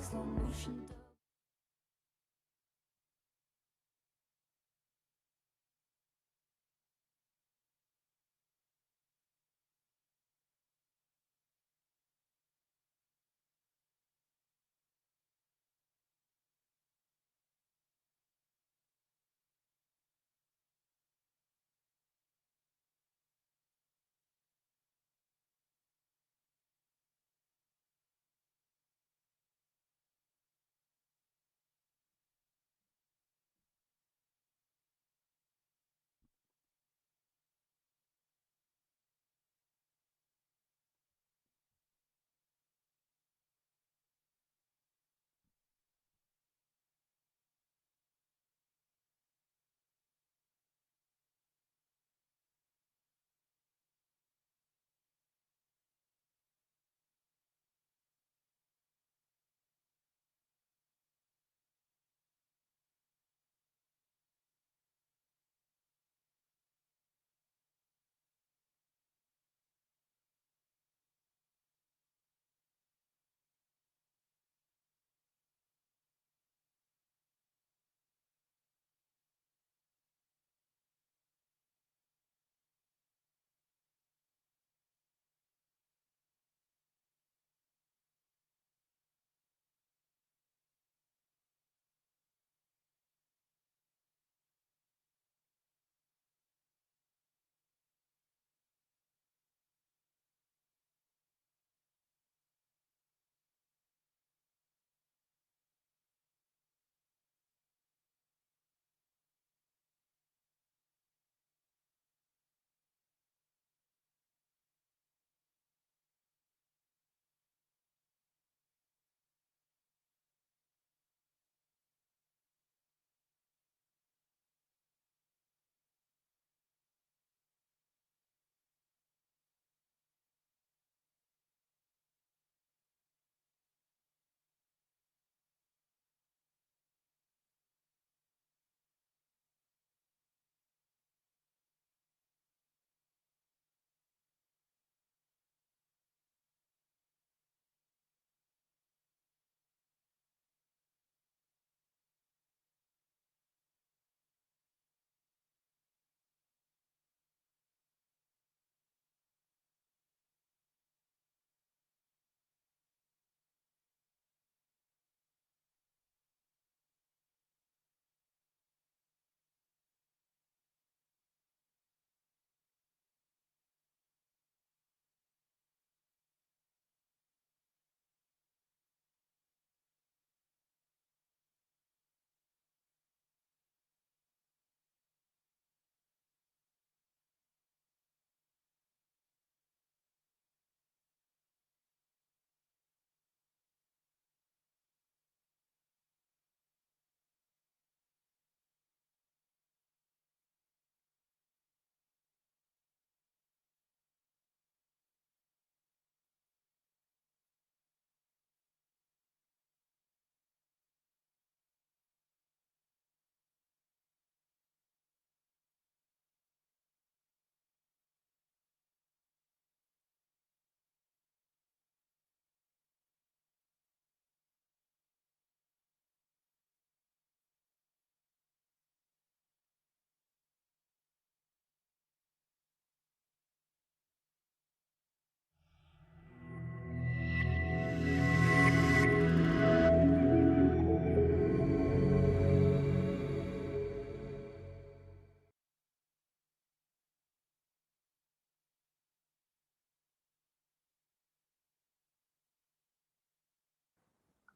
slow motion.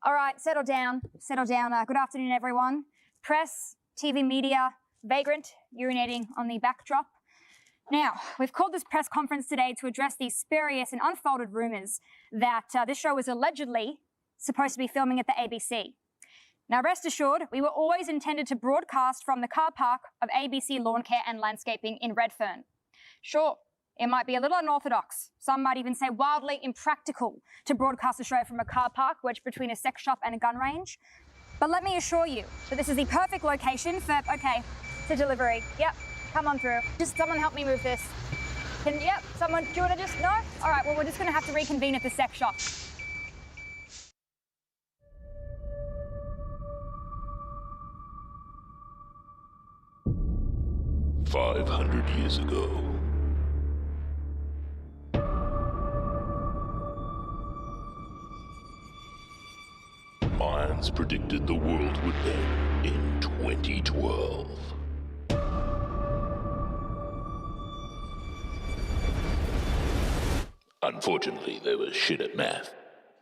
All right, settle down, settle down. Good afternoon, everyone. Press, TV media, vagrant, urinating on the backdrop. Now, we've called this press conference today to address these spurious and unfolded rumors that this show was allegedly supposed to be filming at the ABC. Now, rest assured, we were always intended to broadcast from the car park of ABC Lawn Care and Landscaping in Redfern. Sure, it might be a little unorthodox. Some might even say wildly impractical to broadcast a show from a car park wedged between a sex shop and a gun range. But let me assure you that this is the perfect location for, okay, it's a delivery. Yep, come on through. Just someone help me move this. Yep, someone, do you want to just, no? All right, well, we're just going to have to reconvene at the sex shop. 500 years ago. Mayans predicted the world would end in 2012. Unfortunately, they were shit at math.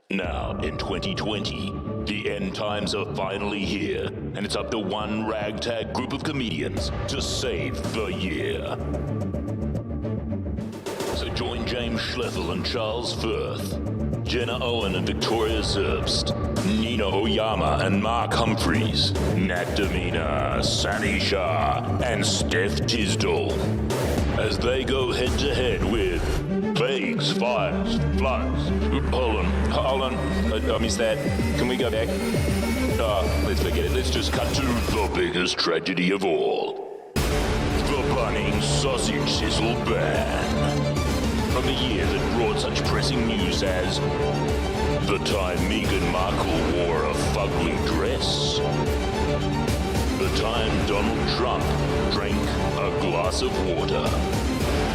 Now, in 2020, the end times are finally here, and it's up to one ragtag group of comedians to save the year. So join James Schleffel and Charles Firth, Jenna Owen and Victoria Zerbst, Nina Oyama and Mark Humphreys, Nat Damina, Sani Shah, and Steph Tisdall, as they go head-to-head with plagues, fires, floods. Hold on. I missed that. Can we go back? Let's forget it. Let's just cut to the biggest tragedy of all. The Bunnings Sausage Sizzle Ban. From the year that brought such pressing news as the time Meghan Markle wore a fugly dress, the time Donald Trump drank a glass of water,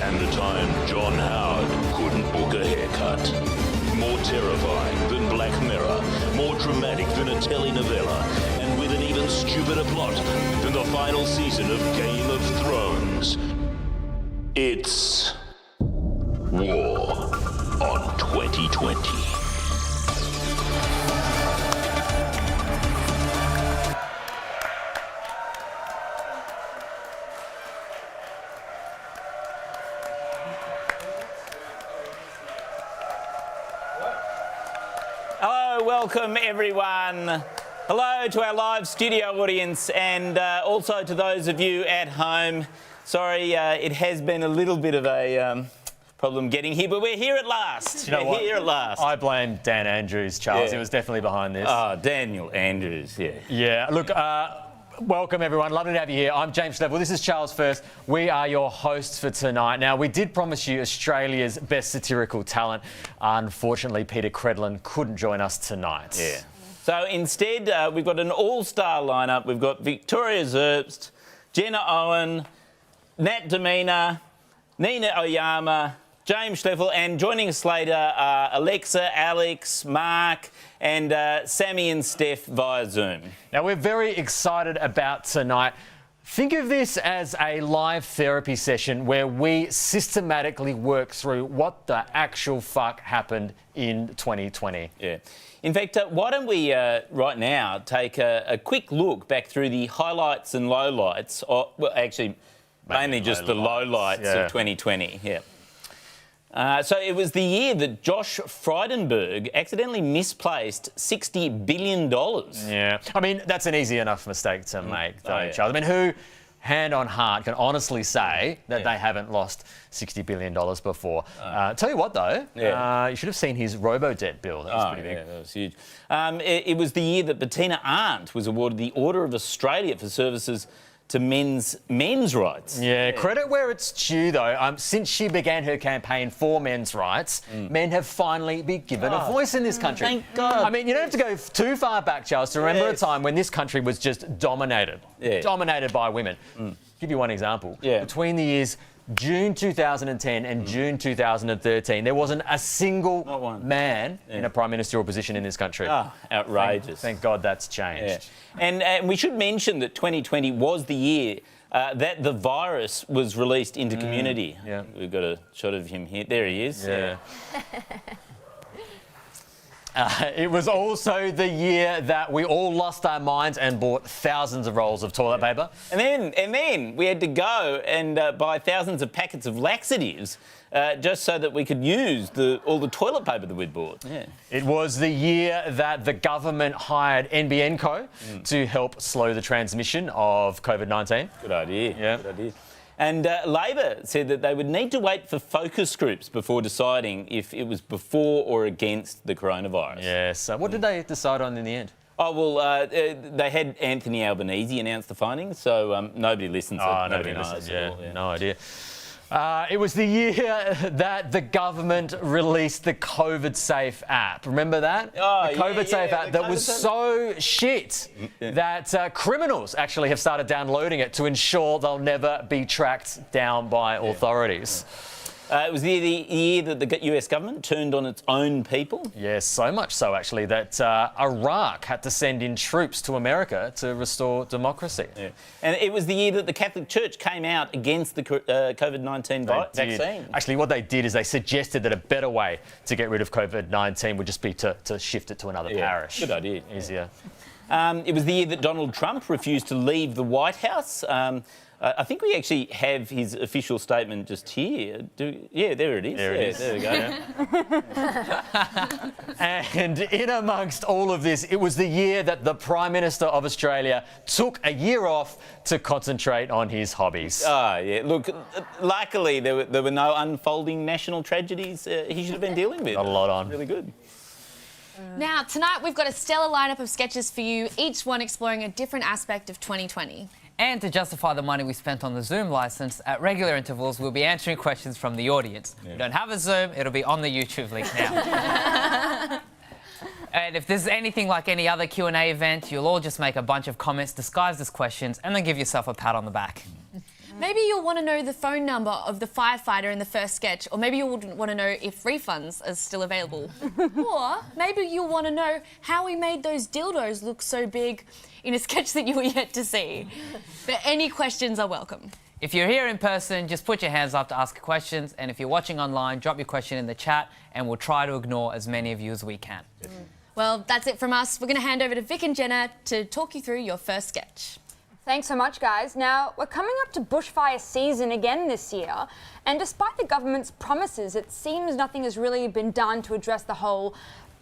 and the time John Howard couldn't book a haircut. More terrifying than Black Mirror, more dramatic than a telenovela, and with an even stupider plot than the final season of Game of Thrones. It's War on 2020. Hello, welcome everyone. Hello to our live studio audience and also to those of you at home. Sorry, it has been a little bit of a problem getting here, but we're here at last. You know what? Here at last. I blame Dan Andrews, Charles. Yeah. He was definitely behind this. Oh, Daniel Andrews, yeah. Yeah, look, welcome everyone. Lovely to have you here. I'm James Schleffel. This is Charles Firth. We are your hosts for tonight. Now, we did promise you Australia's best satirical talent. Unfortunately, Peter Credlin couldn't join us tonight. Yeah. So instead, we've got an all-star lineup. We've got Victoria Zerbst, Jenna Owen, Nat Damina, Nina Oyama, James Schleffel, and joining us later are Alexa, Alex, Mark, and Sammy and Steph via Zoom. Now, we're very excited about tonight. Think of this as a live therapy session where we systematically work through what the actual fuck happened in 2020. Yeah. In fact, why don't we right now take a quick look back through the highlights and lowlights, or well, actually, mainly just the lowlights of 2020. Yeah. So it was the year that Josh Frydenberg accidentally misplaced $60 billion. Yeah. I mean, that's an easy enough mistake to make, though, Charles. I mean, who, hand on heart, can honestly say that they haven't lost $60 billion before? Tell you what, though, you should have seen his robo-debt bill. That was pretty big. Yeah, that was huge. It was the year that Bettina Arndt was awarded the Order of Australia for services to men's rights. Yeah, credit where it's due, though. Since she began her campaign for men's rights, men have finally been given a voice in this country. Thank God. I mean, you don't have to go too far back, Charles, to remember a time when this country was just dominated by women. Give you one example. Between the years June 2010 and June 2013, there wasn't a single man in a prime ministerial position in this country. Outrageous. Thank God that's changed. And we should mention that 2020 was the year that the virus was released into community. Yeah. We've got a shot of him here. There he is. Yeah. It was also the year that we all lost our minds and bought thousands of rolls of toilet paper. And then we had to go and buy thousands of packets of laxatives just so that we could use all the toilet paper that we'd bought. Yeah. It was the year that the government hired NBN Co to help slow the transmission of COVID-19. Good idea. Yeah. Good idea. And Labor said that they would need to wait for focus groups before deciding if it was before or against the coronavirus. Yes. What did they decide on in the end? Oh, well, they had Anthony Albanese announce the findings, so nobody listens. Nobody listens. Yeah, no idea. It was the year that the government released the COVID Safe app. Remember that? Oh, the COVID Safe app that was Safe. so shit that criminals actually have started downloading it to ensure they'll never be tracked down by authorities. It was the year that the US government turned on its own people. Yes, so much so actually that Iraq had to send in troops to America to restore democracy. And it was the year that the Catholic Church came out against the COVID-19 vaccine. Actually, what they did is they suggested that a better way to get rid of COVID-19 would just be to shift it to another parish. Good idea. Easier. It was the year that Donald Trump refused to leave the White House. I think we actually have his official statement just here. Yeah, there it is. There it is. There we go. And in amongst all of this, it was the year that the Prime Minister of Australia took a year off to concentrate on his hobbies. Oh, yeah. Look, luckily there were no unfolding national tragedies he should have been dealing with. Got a lot on. Really good. Now, tonight we've got a stellar lineup of sketches for you, each one exploring a different aspect of 2020. And to justify the money we spent on the Zoom licence, at regular intervals, we'll be answering questions from the audience. We don't have a Zoom, it'll be on the YouTube link now. And if this is anything like any other Q&A event, you'll all just make a bunch of comments disguised as questions and then give yourself a pat on the back. Maybe you'll want to know the phone number of the firefighter in the first sketch, or maybe you'll want to know if refunds are still available. Or maybe you'll want to know how we made those dildos look so big in a sketch that you were yet to see. But any questions are welcome. If you're here in person, just put your hands up to ask questions, and if you're watching online, drop your question in the chat and we'll try to ignore as many of you as we can. Well, that's it from us. We're going to hand over to Vic and Jenna to talk you through your first sketch. Thanks so much, guys. Now, we're coming up to bushfire season again this year, and despite the government's promises, it seems nothing has really been done to address the whole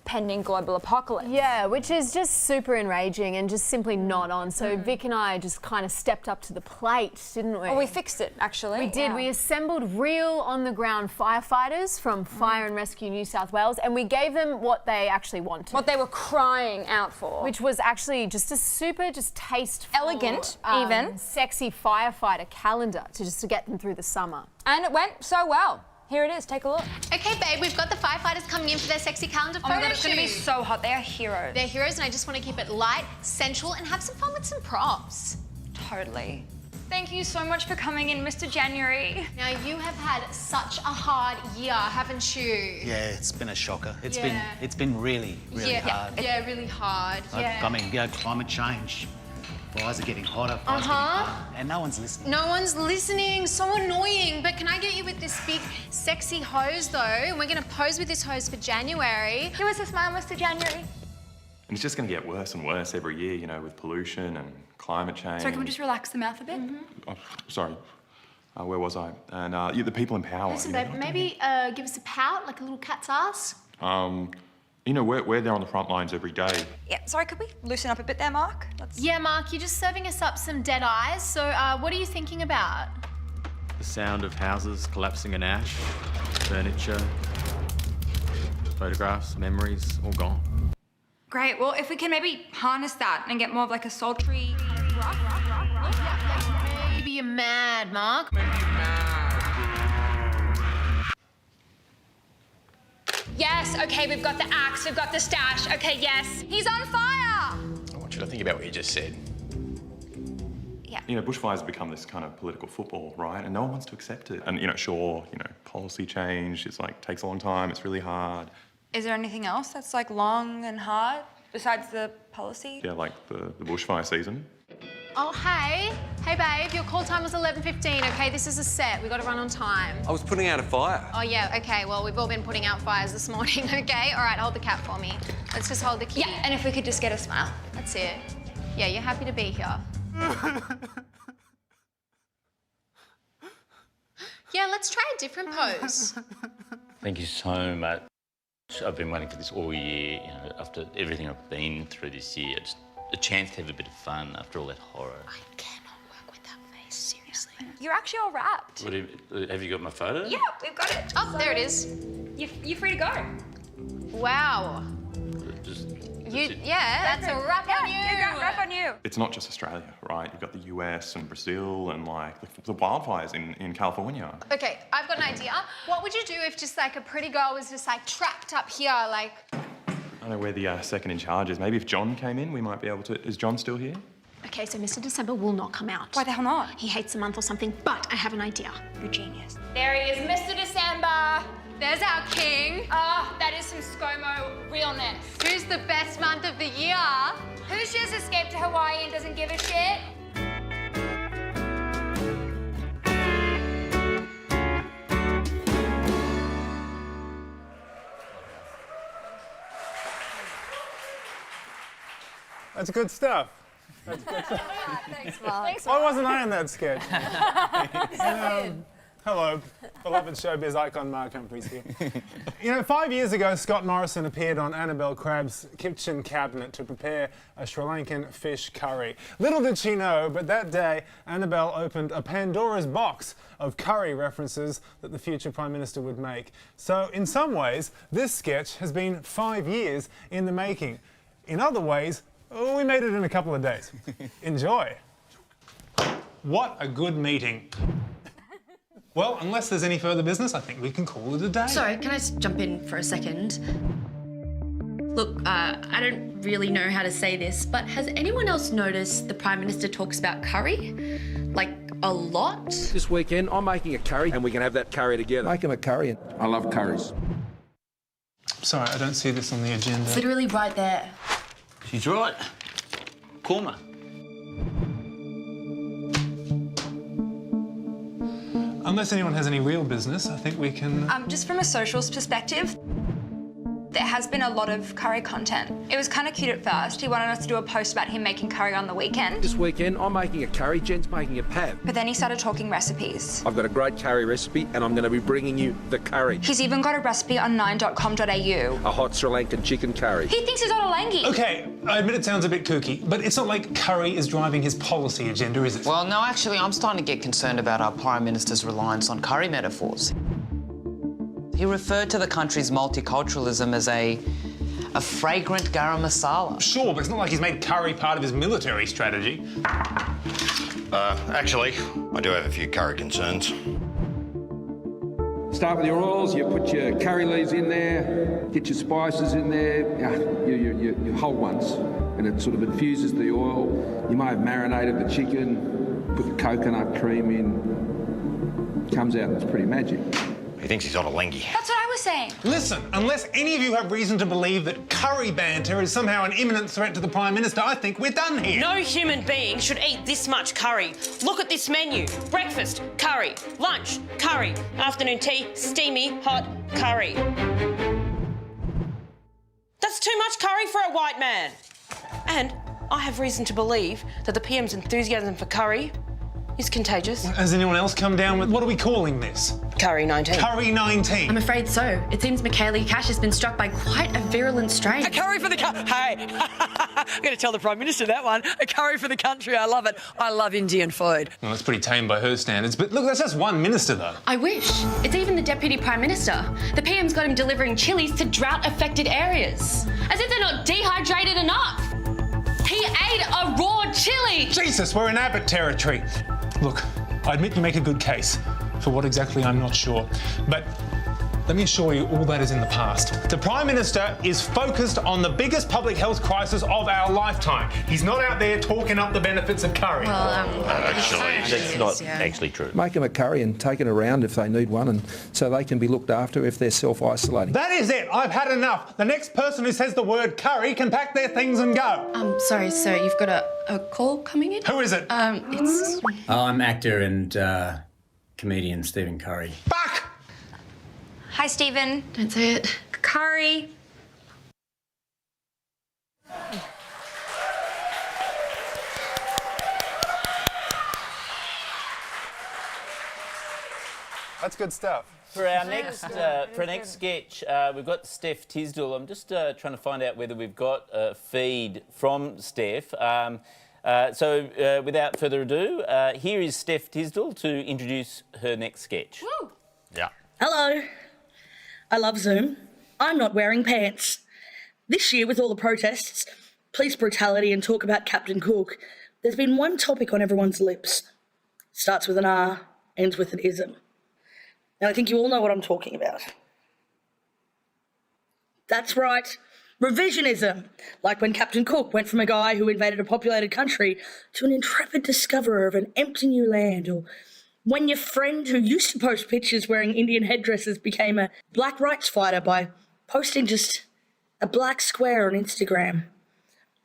pending global apocalypse. Yeah, which is just super enraging and just simply not on. So Vic and I just kind of stepped up to the plate, didn't we? Well, we fixed it, actually. We did. Yeah. We assembled real on-the-ground firefighters from Fire and Rescue New South Wales, and we gave them what they actually wanted. What they were crying out for. Which was actually just a super, tasteful, elegant, even sexy firefighter calendar to get them through the summer. And it went so well. Here it is, take a look. Okay, babe, we've got the firefighters coming in for their sexy calendar photo Oh my God, it's going to be shoot. so hot. They are heroes. They're heroes, and I just want to keep it light, sensual, and have some fun with some props. Totally. Thank you so much for coming in, Mr. January. Now, you have had such a hard year, haven't you? Yeah, it's been a shocker. It's been really hard. Yeah, really hard. I mean, climate change. Fires are getting hotter, fires are getting hotter, and no one's listening. No one's listening. So annoying. But can I get you with this big, sexy hose, though? And we're going to pose with this hose for January. Give us a smile, Mr. January. And it's just going to get worse and worse every year, you know, with pollution and climate change. So can we just relax the mouth a bit? Oh, sorry. Where was I? And the people in power. Listen, you know, babe, maybe give us a pout, like a little cat's ass. You know, we're there on the front lines every day. Yeah, sorry, could we loosen up a bit there, Mark? Yeah, Mark, you're just serving us up some dead eyes. So what are you thinking about? The sound of houses collapsing in ash, furniture, photographs, memories, all gone. Great, well, if we can maybe harness that and get more of like a sultry Maybe you're mad, Mark. Yes, okay, we've got the axe, we've got the stash. Okay, yes. He's on fire! I want you to think about what you just said. Yeah. You know, bushfires have become this kind of political football, right? And no one wants to accept it. And, you know, sure, you know, policy change, it's like, takes a long time, it's really hard. Is there anything else that's like long and hard besides the policy? Yeah, like the bushfire season. Oh, hey. Hey, babe, your call time was 11:15, okay? This is a set. We got to run on time. I was putting out a fire. Oh, yeah, okay. Well, we've all been putting out fires this morning, okay? All right, hold the cat for me. Let's just hold the key. Yeah, and if we could just get a smile. That's it. Yeah, you're happy to be here. Yeah, let's try a different pose. Thank you so much. I've been waiting for this all year, you know, after everything I've been through this year. Just a chance to have a bit of fun after all that horror. I cannot work with that face, seriously. You're actually all wrapped. Have you got my photo? Yeah, we've got it. Oh, there it is. You're free to go. Wow. Just That's a wrap on you. Wrap on you. It's not just Australia, right? You've got the US and Brazil and like the wildfires in California. Okay, I've got an idea. What would you do if just like a pretty girl was just like trapped up here, like... I don't know where the second in charge is. Maybe if John came in, we might be able to... Is John still here? Okay, so Mr. December will not come out. Why the hell not? He hates a month or something, but I have an idea. You're genius. There he is, Mr. December. There's our king. That is some ScoMo realness. Who's the best month of the year? Who's just escaped to Hawaii and doesn't give a shit? That's good stuff. That's good stuff. Thanks, Mark. Why wasn't I in that sketch? Hello, beloved showbiz icon Mark Humphries here. You know, 5 years ago, Scott Morrison appeared on Annabelle Crabb's kitchen cabinet to prepare a Sri Lankan fish curry. Little did she know, but that day, Annabelle opened a Pandora's box of curry references that the future Prime Minister would make. So, in some ways, this sketch has been 5 years in the making. In other ways, we made it in a couple of days. Enjoy. What a good meeting. Well, unless there's any further business, I think we can call it a day. Sorry, can I just jump in for a second? Look, I don't really know how to say this, but has anyone else noticed the Prime Minister talks about curry? Like, a lot? This weekend, I'm making a curry and we can have that curry together. Make him a curry. I love curries. Sorry, I don't see this on the agenda. It's literally right there. She's right. Korma. Unless anyone has any real business, I think we can... Just from a socials perspective, there has been a lot of curry content. It was kind of cute at first. He wanted us to do a post about him making curry on the weekend. This weekend, I'm making a curry, Jen's making a pab. But then he started talking recipes. I've got a great curry recipe and I'm going to be bringing you the curry. He's even got a recipe on 9.com.au. A hot Sri Lankan chicken curry. He thinks he's Ottolenghi. OK, I admit it sounds a bit kooky, but it's not like curry is driving his policy agenda, is it? Well, no, actually, I'm starting to get concerned about our Prime Minister's reliance on curry metaphors. He referred to the country's multiculturalism as a fragrant garam masala. Sure, but it's not like he's made curry part of his military strategy. Actually, I do have a few curry concerns. Start with your oils, you put your curry leaves in there, get your spices in there, your whole ones, and it sort of infuses the oil. You may have marinated the chicken, put the coconut cream in, comes out and it's pretty magic. He thinks he's Ottolenghi. That's what I was saying. Listen, unless any of you have reason to believe that curry banter is somehow an imminent threat to the Prime Minister, I think we're done here. No human being should eat this much curry. Look at this menu. Breakfast, curry. Lunch, curry. Afternoon tea, steamy, hot curry. That's too much curry for a white man. And I have reason to believe that the PM's enthusiasm for curry is contagious. Has anyone else come down with... What are we calling this? Curry 19. Curry 19. I'm afraid so. It seems Michaeli Cash has been struck by quite a virulent strain. A curry for the Hey, I'm going to tell the Prime Minister that one. A curry for the country. I love it. I love Indian food. Well, that's pretty tame by her standards. But look, that's just one minister, though. I wish. It's even the Deputy Prime Minister. The PM's got him delivering chilies to drought-affected areas. As if they're not dehydrated enough. He ate a raw chili. Jesus, we're in Abbott territory. Look, I admit you make a good case. For what exactly, I'm not sure. But let me assure you, all that is in the past. The Prime Minister is focused on the biggest public health crisis of our lifetime. He's not out there talking up the benefits of curry. Well, actually, that's not actually true. Make them a curry and take it around if they need one, and so they can be looked after if they're self-isolating. That is it. I've had enough. The next person who says the word curry can pack their things and go. Sorry, sir, you've got a call coming in? Who is it? It's... I'm actor and comedian Stephen Curry. Fuck! Hi, Stephen. Don't say it. Curry. That's good stuff. For our next sketch, we've got Steph Tisdall. I'm just trying to find out whether we've got a feed from Steph. So without further ado, here is Steph Tisdall to introduce her next sketch. Woo. Yeah. Hello. I love Zoom. I'm not wearing pants. This year, with all the protests, police brutality and talk about Captain Cook, there's been one topic on everyone's lips. Starts with an R, ends with an ism. And I think you all know what I'm talking about. That's right, revisionism. Like when Captain Cook went from a guy who invaded a populated country to an intrepid discoverer of an empty new land, or when your friend who used to post pictures wearing Indian headdresses became a black rights fighter by posting just a black square on Instagram.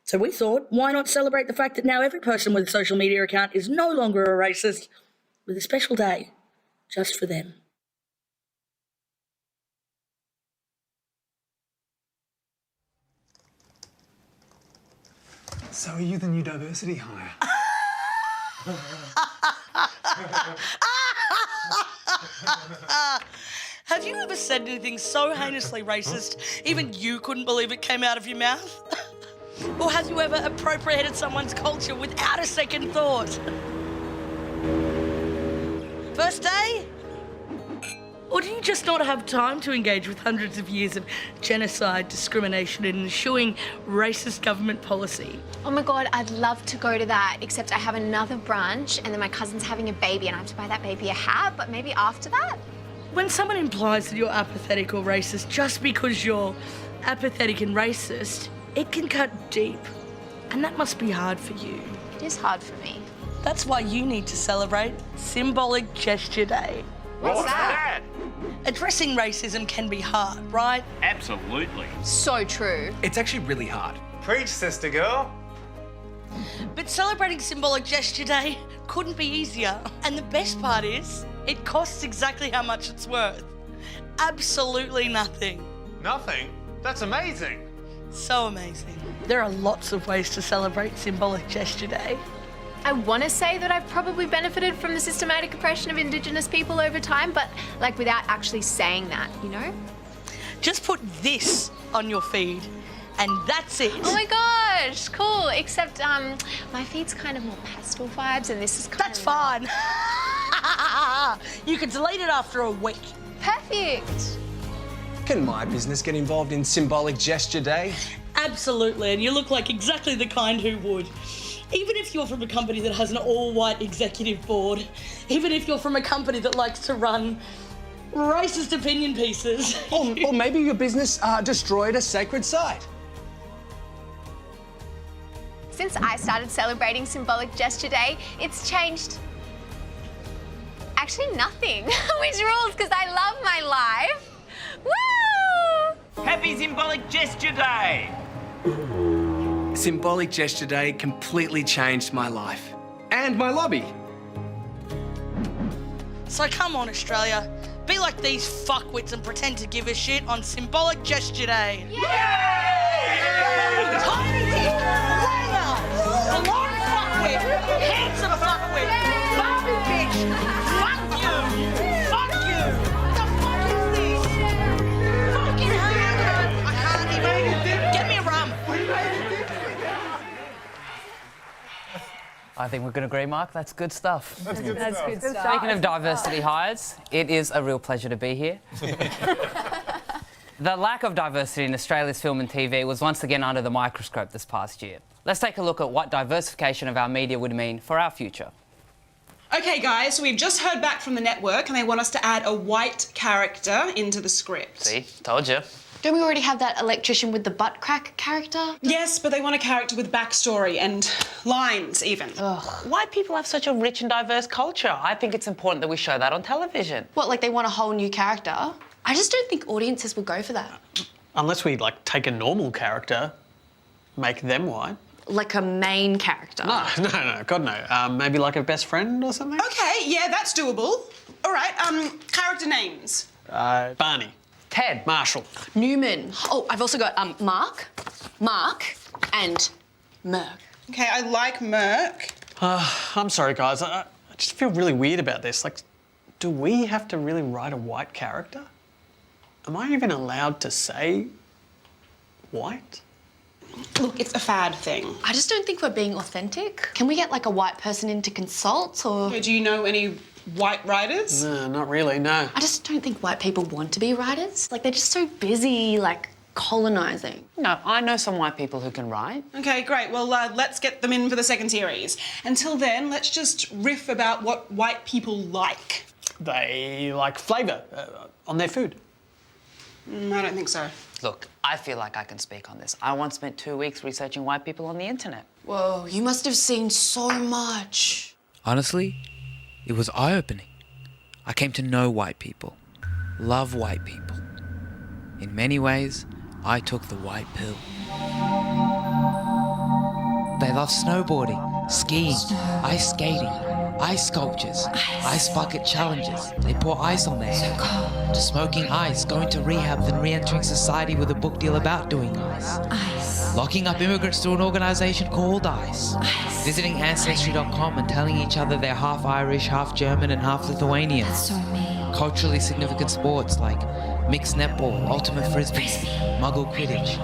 So we thought, why not celebrate the fact that now every person with a social media account is no longer a racist, with a special day just for them. So are you the new diversity hire? Have you ever said anything so heinously racist, even you couldn't believe it came out of your mouth? Or have you ever appropriated someone's culture without a second thought? First day? Or do you just not have time to engage with hundreds of years of genocide, discrimination and ensuing racist government policy? Oh my God, I'd love to go to that, except I have another brunch and then my cousin's having a baby and I have to buy that baby a hat, but maybe after that? When someone implies that you're apathetic or racist just because you're apathetic and racist, it can cut deep. And that must be hard for you. It is hard for me. That's why you need to celebrate Symbolic Gesture Day. What's that? Addressing racism can be hard, right? Absolutely. So true. It's actually really hard. Preach, sister girl. But celebrating Symbolic Gesture Day couldn't be easier. And the best part is, it costs exactly how much it's worth. Absolutely nothing. Nothing? That's amazing. So amazing. There are lots of ways to celebrate Symbolic Gesture Day. I want to say that I've probably benefited from the systematic oppression of Indigenous people over time, but like without actually saying that, you know? Just put this on your feed and that's it. Oh my gosh, cool. Except my feed's kind of more pastel vibes and this is kind That's fine. You can delete it after a week. Perfect. Can my business get involved in Symbolic Gesture Day? Absolutely, and you look like exactly the kind who would. Even if you're from a company that has an all-white executive board, even if you're from a company that likes to run racist opinion pieces. Or maybe your business destroyed a sacred site. Since I started celebrating Symbolic Gesture Day, it's changed actually nothing, which rules because I love my life. Woo! Happy Symbolic Gesture Day! Symbolic Gesture Day completely changed my life. And my lobby. So come on, Australia. Be like these fuckwits and pretend to give a shit on Symbolic Gesture Day. Yay! Tiny dick, Ranger, alone fuckwit, handsome fuckwit, Barbie bitch, fuck you, fuck you. The fuck is this? Fucking hell. I can't even. Get me a rum. I think we can agree, Mark. That's good stuff. That's good That's stuff. good stuff. Speaking of diversity hires, it is a real pleasure to be here. The lack of diversity in Australia's film and TV was once again under the microscope this past year. Let's take a look at what diversification of our media would mean for our future. Okay, guys, so we've just heard back from the network and they want us to add a white character into the script. See? Told you. Don't we already have that electrician with the butt crack character? Yes, but they want a character with backstory and lines, even. White people have such a rich and diverse culture. I think it's important that we show that on television. What, like they want a whole new character? I just don't think audiences will go for that. Unless we, like, take a normal character, make them white. Like a main character? No, God no. Maybe like a best friend or something? Okay, yeah, that's doable. All right, character names. Barney. Ted. Marshall. Newman. Oh, I've also got Mark, and Merc. Okay, I like Merc. I'm sorry, guys. I just feel really weird about this. Like, do we have to really write a white character? Am I even allowed to say white? Look, it's a fad thing. I just don't think we're being authentic. Can we get like a white person in to consult or... Do you know any white writers? No, not really, no. I just don't think white people want to be writers. Like, they're just so busy, like, colonising. No, I know some white people who can write. Okay, great. Well, let's get them in for the second series. Until then, let's just riff about what white people like. They like flavour on their food. I don't think so. Look, I feel like I can speak on this. I once spent 2 weeks researching white people on the internet. Whoa, you must have seen so much. Honestly, it was eye-opening. I came to know white people, love white people. In many ways, I took the white pill. They love snowboarding, skiing, ice skating, ice sculptures, ice bucket challenges. They pour ice on their head. To smoking ice, going to rehab, then re-entering society with a book deal about doing ice. Locking up immigrants to an organisation called ICE. Visiting Ancestry.com and telling each other they're half Irish, half German and half Lithuanian. That's so mean. Culturally significant sports like mixed netball, ultimate frisbee, muggle quidditch.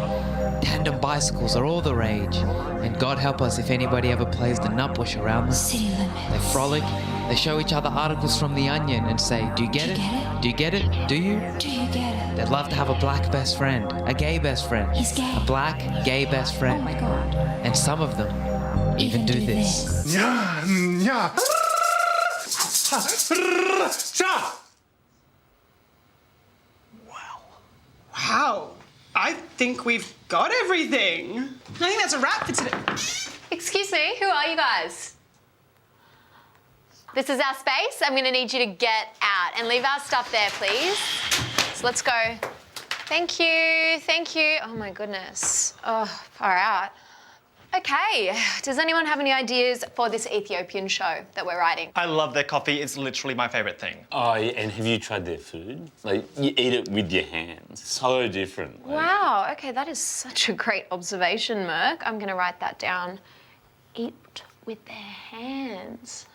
Tandem bicycles are all the rage. And God help us if anybody ever plays the nutbush around them. City limits. They frolic, they show each other articles from The Onion and say, do you get it? Do you get it? Do you? Do you get it? They'd love to have a black best friend, a gay best friend. He's gay. A black, gay best friend. Oh my God. And some of them even do this. Yeah. Wow. I think we've got everything. I think that's a wrap for today. Excuse me, who are you guys? This is our space. I'm going to need you to get out and leave our stuff there, please. So let's go. Thank you, thank you. Oh my goodness. Oh, far out. Okay, does anyone have any ideas for this Ethiopian show that we're writing? I love their coffee. It's literally my favourite thing. Oh, yeah, and have you tried their food? Like, you eat it with your hands. So different. Like... Wow, okay, that is such a great observation, Merc. I'm going to write that down. Eat with their hands.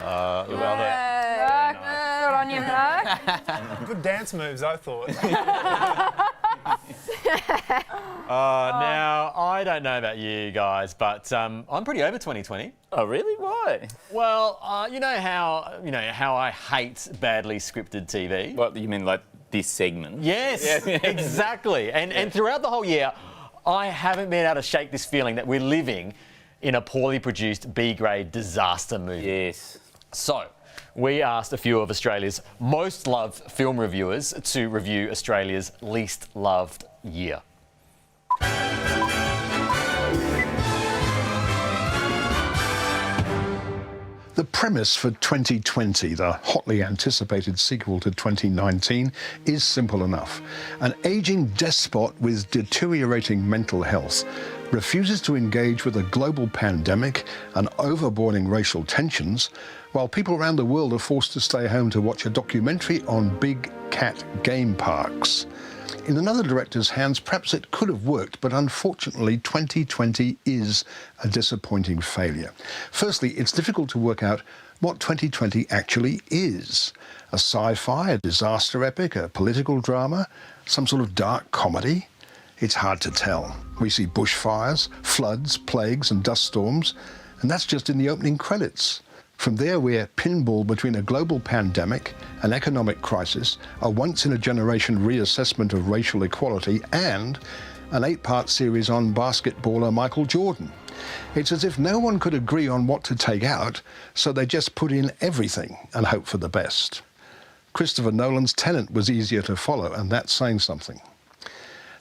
Good on you, Merc. Good dance moves, I thought. Now, I don't know about you guys, but I'm pretty over 2020. Oh, really? Why? Well, you know how I hate badly scripted TV. What, you mean like this segment? Yes, exactly. And throughout the whole year, I haven't been able to shake this feeling that we're living in a poorly produced B-grade disaster movie. Yes. So, we asked a few of Australia's most loved film reviewers to review Australia's least loved year. The premise for 2020, the hotly anticipated sequel to 2019, is simple enough. An aging despot with deteriorating mental health refuses to engage with a global pandemic and overboarding racial tensions, while people around the world are forced to stay home to watch a documentary on big cat game parks. In another director's hands, perhaps it could have worked, but unfortunately 2020 is a disappointing failure. Firstly, it's difficult to work out what 2020 actually is. A sci-fi, a disaster epic, a political drama, some sort of dark comedy? It's hard to tell. We see bushfires, floods, plagues and dust storms, and that's just in the opening credits. From there, we're pinball between a global pandemic, an economic crisis, a once-in-a-generation reassessment of racial equality, and an 8-part series on basketballer Michael Jordan. It's as if no one could agree on what to take out, so they just put in everything and hope for the best. Christopher Nolan's Tenet was easier to follow, and that's saying something.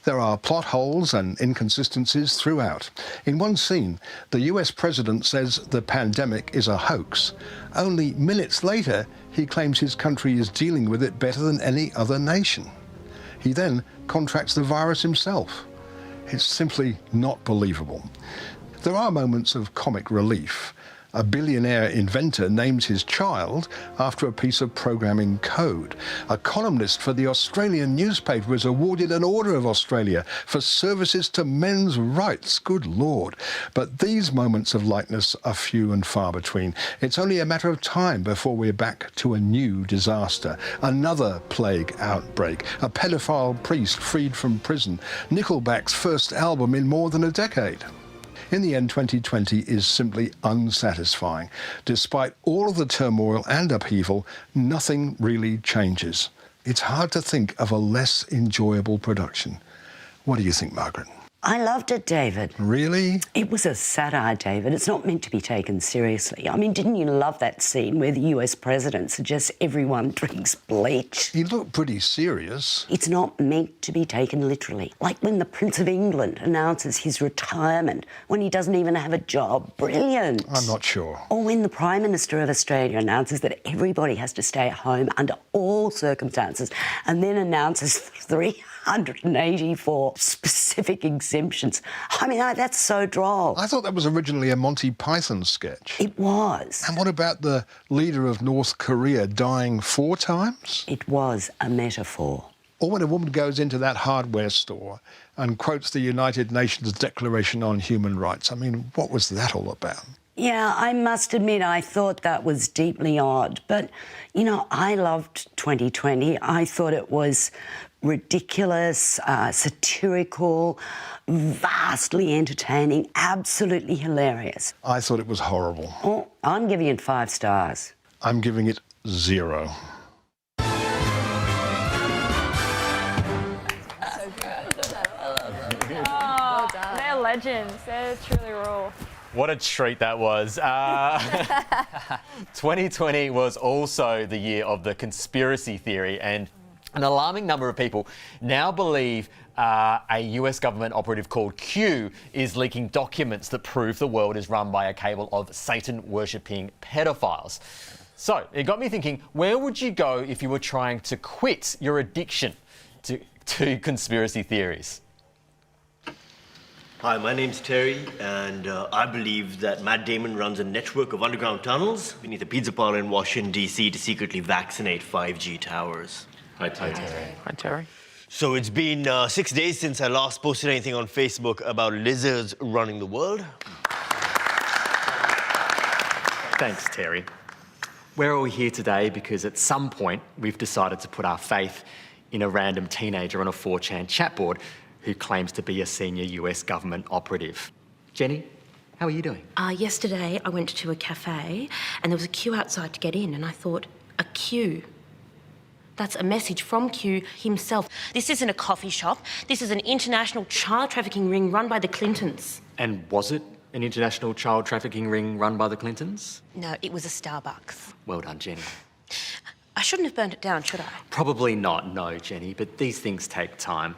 There are plot holes and inconsistencies throughout. In one scene, the US president says the pandemic is a hoax. Only minutes later, he claims his country is dealing with it better than any other nation. He then contracts the virus himself. It's simply not believable. There are moments of comic relief. A billionaire inventor names his child after a piece of programming code. A columnist for the Australian newspaper is awarded an Order of Australia for services to men's rights. Good Lord. But these moments of lightness are few and far between. It's only a matter of time before we're back to a new disaster. Another plague outbreak. A pedophile priest freed from prison. Nickelback's first album in more than a decade. In the end, 2020 is simply unsatisfying. Despite all of the turmoil and upheaval, nothing really changes. It's hard to think of a less enjoyable production. What do you think, Margaret? I loved it, David. Really? It was a satire, David. It's not meant to be taken seriously. I mean, didn't you love that scene where the US president suggests everyone drinks bleach? He looked pretty serious. It's not meant to be taken literally. Like when the Prince of England announces his retirement when he doesn't even have a job. Brilliant. I'm not sure. Or when the Prime Minister of Australia announces that everybody has to stay at home under all circumstances and then announces 384 specific exemptions. I mean, that's so droll. I thought that was originally a Monty Python sketch. It was. And what about the leader of North Korea dying 4 times? It was a metaphor. Or when a woman goes into that hardware store and quotes the United Nations Declaration on Human Rights. I mean, what was that all about? Yeah, I must admit I thought that was deeply odd. But, you know, I loved 2020. I thought it was ridiculous, satirical, vastly entertaining, absolutely hilarious. I thought it was horrible. Oh, I'm giving it 5 stars. I'm giving it 0. They're legends. They're truly raw. What a treat that was. 2020 was also the year of the conspiracy theory, and an alarming number of people now believe a US government operative called Q is leaking documents that prove the world is run by a cabal of Satan-worshipping pedophiles. So it got me thinking, where would you go if you were trying to quit your addiction to conspiracy theories? Hi, my name's Terry, and I believe that Matt Damon runs a network of underground tunnels beneath a pizza parlor in Washington, D.C. to secretly vaccinate 5G towers. Hi, Terry. Hi, Terry. So it's been 6 days since I last posted anything on Facebook about lizards running the world. Thanks, Terry. We're all here today because at some point we've decided to put our faith in a random teenager on a 4chan chat board who claims to be a senior US government operative. Jenny, how are you doing? Yesterday I went to a cafe and there was a queue outside to get in, and I thought, a queue? That's a message from Q himself. This isn't a coffee shop. This is an international child trafficking ring run by the Clintons. And was it an international child trafficking ring run by the Clintons? No, it was a Starbucks. Well done, Jenny. I shouldn't have burned it down, should I? Probably not, no, Jenny, but these things take time.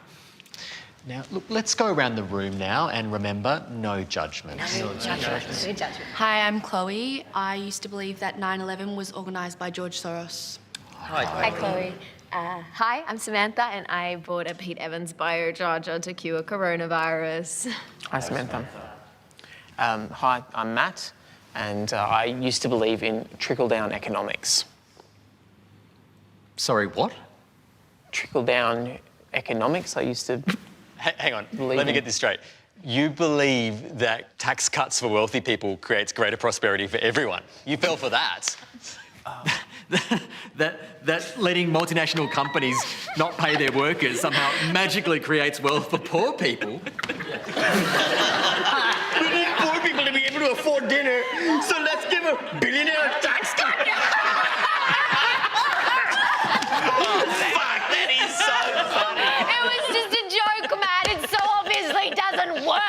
Now, look, let's go around the room now and remember, no judgment. No judgment. Hi, I'm Chloe. I used to believe that 9/11 was organised by George Soros. Hi, Chloe. Hi, I'm Samantha, and I bought a Pete Evans biocharger to cure coronavirus. Hi, Samantha. Hi, I'm Matt, and I used to believe in trickle-down economics. Sorry, what? Trickle-down economics. I used to... Hang on, let me get this straight. You believe that tax cuts for wealthy people creates greater prosperity for everyone. You fell for that. That letting multinational companies not pay their workers somehow magically creates wealth for poor people. We need poor people to be able to afford dinner, so let's give a billionaire a tax cut. Oh, fuck, that is so funny. It was just a joke, Matt. It so obviously doesn't work.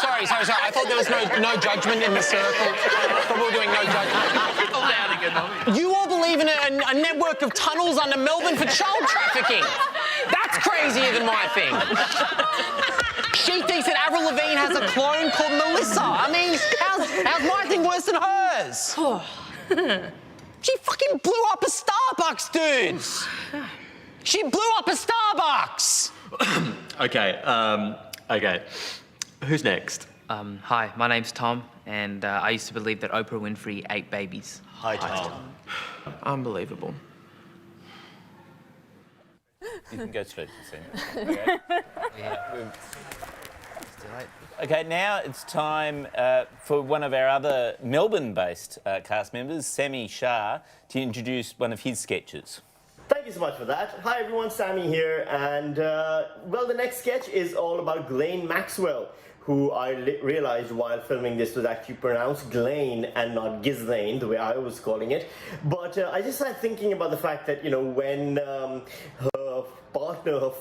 Sorry. I thought there was no judgment in the circle. I thought we were doing no judgment. Trickle-down economics. You all believe in a network of tunnels under Melbourne for child trafficking. That's crazier than my thing. She thinks that Avril Lavigne has a clone called Melissa. I mean, how's my thing worse than hers? She fucking blew up a Starbucks, dudes. She blew up a Starbucks. Okay. Who's next? Hi, my name's Tom, and I used to believe that Oprah Winfrey ate babies. Hi, Tom. Unbelievable. You can go straight to the scene. Okay, now it's time for one of our other Melbourne-based cast members, Sammy Shah, to introduce one of his sketches. Thank you so much for that. Hi everyone, Sammy here, and well, the next sketch is all about Ghislaine Maxwell, who I realized while filming this was actually pronounced Ghislaine and not Ghislaine, the way I was calling it. But I just started thinking about the fact that, you know, when her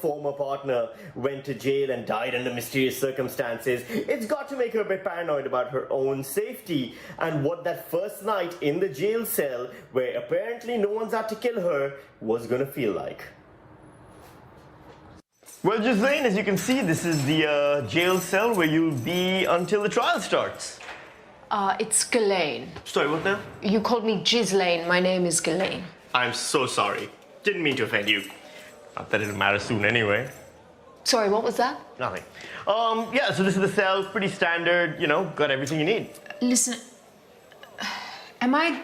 former partner, went to jail and died under mysterious circumstances, it's got to make her a bit paranoid about her own safety and what that first night in the jail cell, where apparently no one's out to kill her, was gonna feel like. Well, Ghislaine, as you can see, this is the jail cell where you'll be until the trial starts. It's Ghislaine. Sorry, what now? You called me Ghislaine. My name is Ghislaine. I'm so sorry. Didn't mean to offend you. Not that it'll matter soon anyway. Sorry, what was that? Nothing. Yeah, so this is the cell, pretty standard, you know, got everything you need. Listen, am I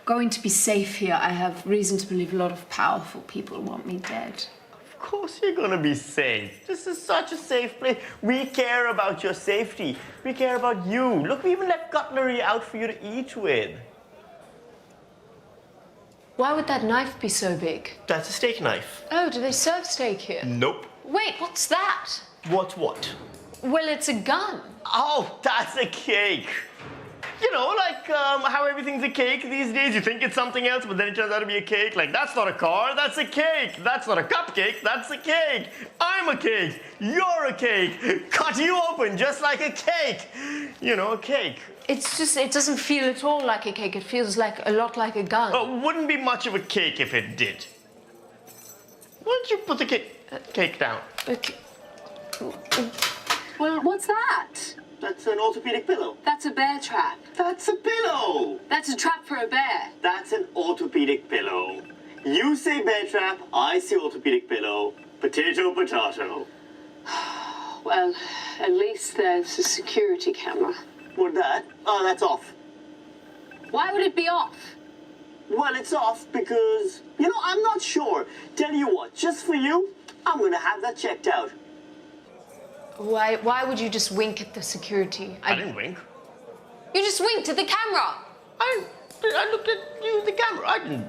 going to be safe here? I have reason to believe a lot of powerful people want me dead. Of course you're gonna be safe. This is such a safe place. We care about your safety. We care about you. Look, we even left cutlery out for you to eat with. Why would that knife be so big? That's a steak knife. Oh, do they serve steak here? Nope. Wait, what's that? What? Well, it's a gun. Oh, that's a cake. You know, like how everything's a cake these days. You think it's something else, but then it turns out to be a cake. Like, that's not a car, that's a cake. That's not a cupcake, that's a cake. I'm a cake, you're a cake. Cut you open just like a cake. You know, a cake. It's just, it doesn't feel at all like a cake. It feels like a lot like a gun. Oh, wouldn't be much of a cake if it did. Why don't you put the cake down? Okay. Well, what's that? That's an orthopedic pillow. That's a bear trap. That's a pillow. That's a trap for a bear. That's an orthopedic pillow. You say bear trap, I say orthopedic pillow. Potato, potato. Well, at least there's a security camera. What that? Oh, that's off. Why would it be off? Well, it's off because, you know, I'm not sure. Tell you what, just for you, I'm gonna have that checked out. Why would you just wink at the security? I didn't wink. You just winked at the camera. I looked at you, the camera. I didn't.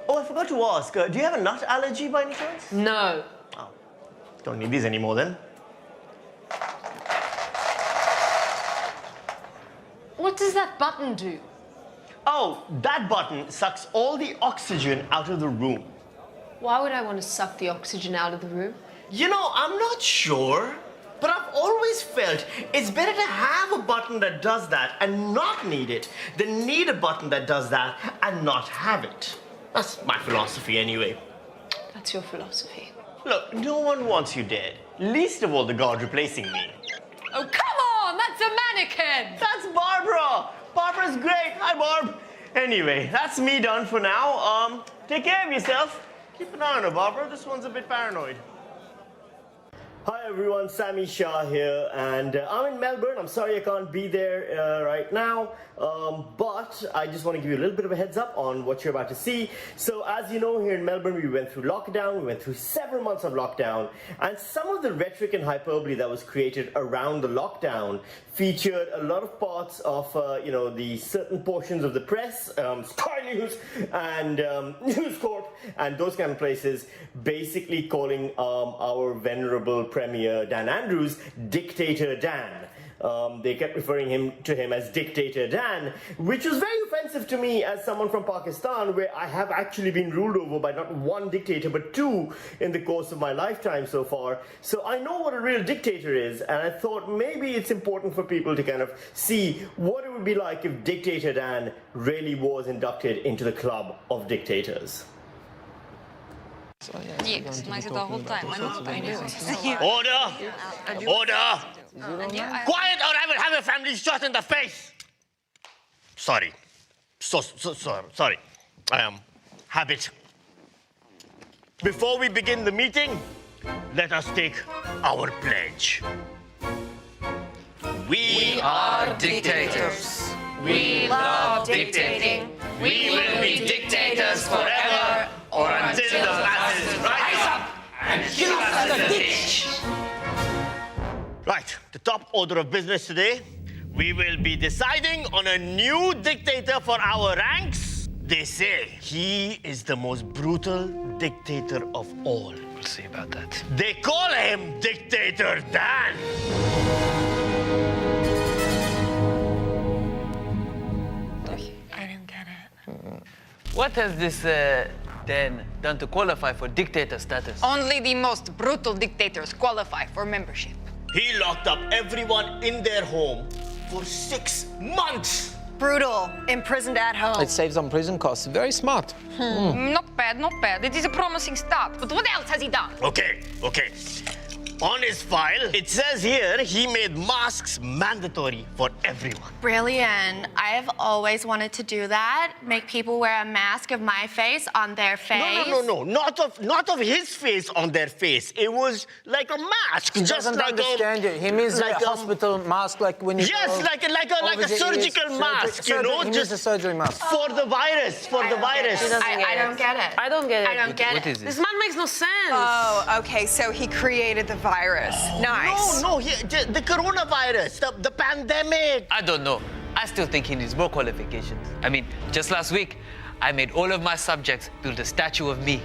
Oh, I forgot to ask. Do you have a nut allergy by any chance? No. Oh, don't need these anymore then. What does that button do? Oh, that button sucks all the oxygen out of the room. Why would I want to suck the oxygen out of the room? You know, I'm not sure, but I've always felt it's better to have a button that does that and not need it than need a button that does that and not have it. That's my philosophy anyway. That's your philosophy. Look, no one wants you dead, least of all the god replacing me. Oh, come on! That's a mannequin! That's Barbara! Barbara's great! Hi, Barb! Anyway, that's me done for now. Take care of yourself. Keep an eye on her, Barbara. This one's a bit paranoid. Hi everyone, Sammy Shah here, and I'm in Melbourne. I'm sorry I can't be there right now, but I just want to give you a little bit of a heads up on what you're about to see. So as you know, here in Melbourne, we went through lockdown, we went through several months of lockdown, and some of the rhetoric and hyperbole that was created around the lockdown featured a lot of parts of, you know, the certain portions of the press, Sky News and News Corp, and those kind of places, basically calling our venerable Premier Dan Andrews Dictator Dan. They kept referring to him as Dictator Dan, which was very offensive to me as someone from Pakistan, where I have actually been ruled over by not one dictator but two in the course of my lifetime so far. So I know what a real dictator is, and I thought maybe it's important for people to kind of see what it would be like if Dictator Dan really was inducted into the club of dictators. Order! Order! Quiet or I will have your family shot in the face! Sorry. Sorry. Habit. Before we begin the meeting, let us take our pledge. We are dictators. We love dictating. We will be dictators forever or until the masses rise up and kill us in the ditch. Right, the top order of business today, we will be deciding on a new dictator for our ranks. They say he is the most brutal dictator of all. We'll see about that. They call him Dictator Dan. What has this Dan done to qualify for dictator status? Only the most brutal dictators qualify for membership. He locked up everyone in their home for 6 months. Brutal, imprisoned at home. It saves on prison costs. Very smart. Not bad, not bad. It is a promising start. But what else has he done? Okay. On his file, it says here he made masks mandatory for everyone. Brilliant. I have always wanted to do that. Make people wear a mask of my face on their face. No. Not of his face on their face. It was like a mask. He just doesn't like understand it. He means like a hospital mask, like when you Yes, go like a surgical mask, you know? He means a surgery mask. For the virus, I don't get it. I don't get it. I don't get What it. is it? This man makes no sense. Oh, okay, so he created the virus. Nice. No, the coronavirus, the pandemic. I don't know. I still think he needs more qualifications. I mean, just last week, I made all of my subjects build a statue of me.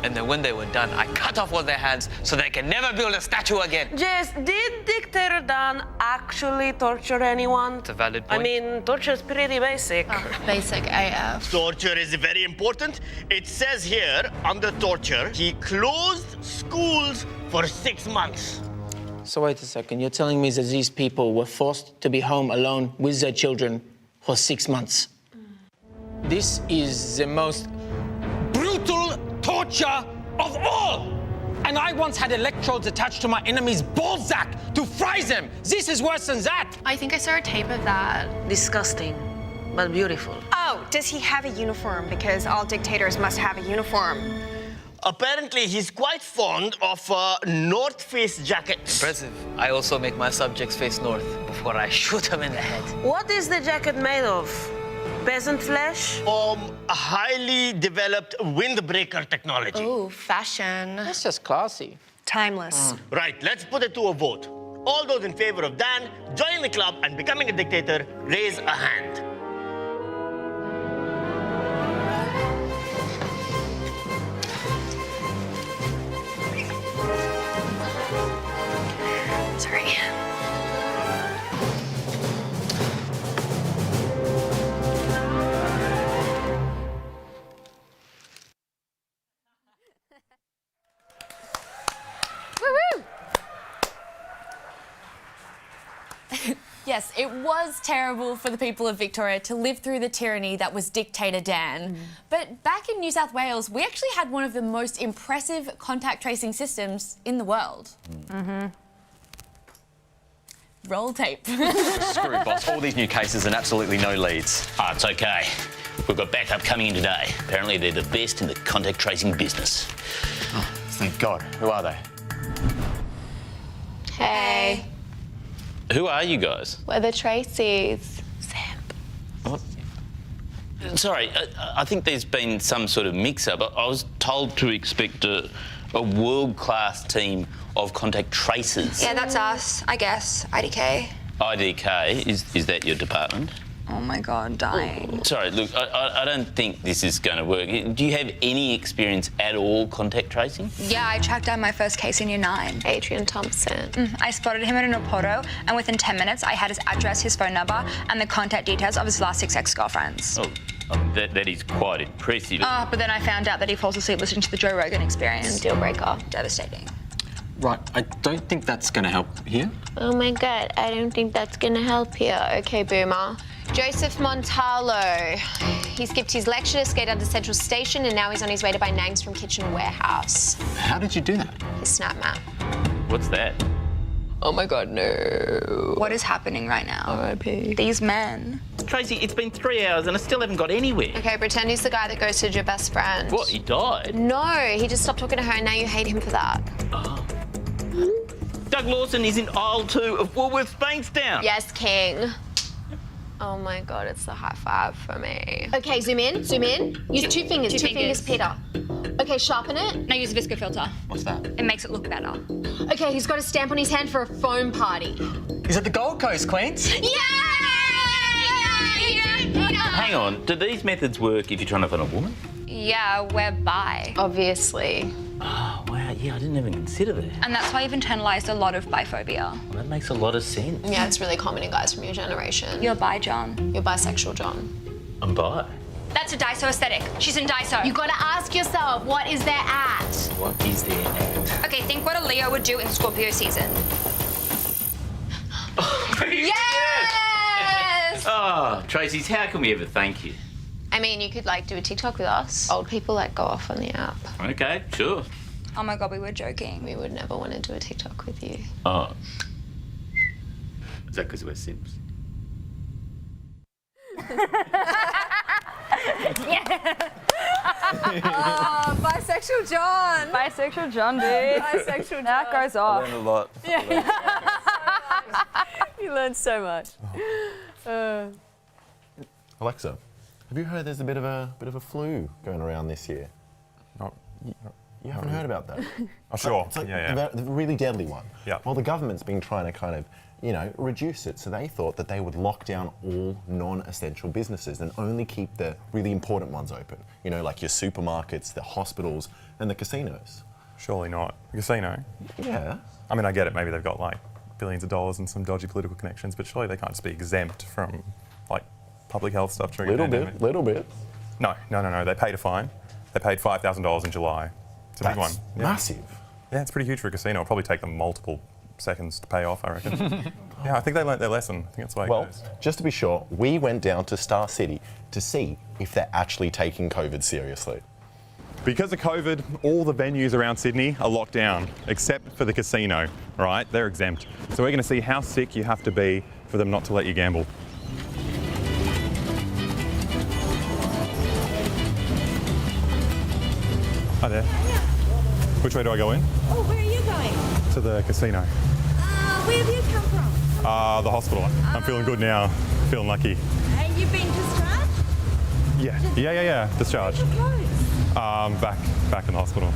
And then when they were done, I cut off all their hands so they can never build a statue again. Jess, did Dictator Dan actually torture anyone? It's a valid point. I mean, torture is pretty basic. Basic AF. Torture is very important. It says here, under torture, he closed schools for 6 months. So wait a second. You're telling me that these people were forced to be home alone with their children for 6 months? This is the most brutal torture of all! And I once had electrodes attached to my enemy's ballsack to fries them! This is worse than that! I think I saw a tape of that. Disgusting, but beautiful. Oh, does he have a uniform? Because all dictators must have a uniform. Apparently, he's quite fond of North Face jackets. Impressive. I also make my subjects face north before I shoot them in the head. What is the jacket made of? Peasant flesh? A highly developed windbreaker technology. Ooh, fashion. That's just classy. Timeless. Right, let's put it to a vote. All those in favor of Dan joining the club and becoming a dictator, raise a hand. Sorry. Yes, it was terrible for the people of Victoria to live through the tyranny that was Dictator Dan. But back in New South Wales, we actually had one of the most impressive contact tracing systems in the world. Roll tape. Screw, boss. All these new cases and absolutely no leads. Oh, it's okay. We've got backup coming in today. Apparently they're the best in the contact tracing business. Oh, thank God. Who are they? Hey, Who are you guys? we're the Tracy's. What? Sorry, I think there's been some sort of mix-up. I was told to expect a world-class team of contact tracers. Yeah, that's us, I guess. IDK. IDK, is that your department? Oh my God, dying. Sorry, look, I don't think this is going to work. Do you have any experience at all contact tracing? Yeah, I tracked down my first case in Year 9. Adrian Thompson. I spotted him at an Apollo, and within 10 minutes, I had his address, his phone number, and the contact details of his last 6 ex-girlfriends. Oh, that is quite impressive. But then I found out that he falls asleep listening to the Joe Rogan Experience. Deal breaker. Devastating. Right, I don't think that's going to help here. Oh my God, I don't think that's gonna help here. Okay, Boomer. Joseph Montalo. He skipped his lecture to skate down to Central Station and now he's on his way to buy nags from Kitchener Warehouse. How did you do that? His snap map. What's that? Oh my God, no. What is happening right now? R.I.P. These men. Tracy, it's been 3 hours and I still haven't got anywhere. Okay, pretend he's the guy that ghosted your best friend. What, he died? No, he just stopped talking to her and now you hate him for that. Doug Lawson is in aisle 2 of Woolworths Bankstown. Yes, King. Oh my God, it's the high five for me. Okay, zoom in, zoom in. Use 2 fingers, two fingers, Peter. Okay, sharpen it. Now use a Visco filter. What's that? It makes it look better. Okay, he's got a stamp on his hand for a foam party. Is it the Gold Coast, Queens? Yeah! Hang on, do these methods work if you're trying to find a woman? Yeah, we're bi. Obviously. Oh, wow, yeah, I didn't even consider that. And that's why you've internalized a lot of biphobia. Well, that makes a lot of sense. Yeah, it's really common in guys from your generation. You're bi, John. You're bisexual, John. I'm bi. That's a Daiso aesthetic. She's in Daiso. You gotta ask yourself, what is there at? What is there at? Okay, think what a Leo would do in Scorpio season. Yes! Oh, Tracy's, how can we ever thank you? I mean, you could like do a TikTok with us. Old people like go off on the app. Okay, sure. Oh my God, we were joking. We would never want to do a TikTok with you. Oh. Is that because we're Sims? Bisexual John. Bisexual John, dude. Bisexual John. That goes I off. learned a lot. You learned so much. Alexa, have you heard there's a bit of a flu going around this year? You haven't heard about that? Sure. It's like Yeah. the really deadly one. Yeah. Well, the government's been trying to kind of, reduce it. So they thought that they would lock down all non-essential businesses and only keep the really important ones open. Like your supermarkets, the hospitals, and the casinos. Surely not. A casino? Yeah. I mean, I get it. Maybe they've got like billions of dollars and some dodgy political connections, but surely they can't just be exempt from like public health stuff during a pandemic. Little bit. No. They paid a fine. They paid $5,000 in July. It's a big one. Yeah. Massive. Yeah, it's pretty huge for a casino. It'll probably take them multiple seconds to pay off, I reckon. Yeah, I think they learnt their lesson. I think that's why it goes. Just to be sure, we went down to Star City to see if they're actually taking COVID seriously. Because of COVID, all the venues around Sydney are locked down, except for the casino, right? They're exempt. So we're going to see how sick you have to be for them not to let you gamble. Hi there. Which way do I go in? Oh, where are you going? To the casino. Where have you come from? The hospital. I'm feeling good now. Feeling lucky. And you've been discharged? Yeah. Discharged. Back in the hospital. I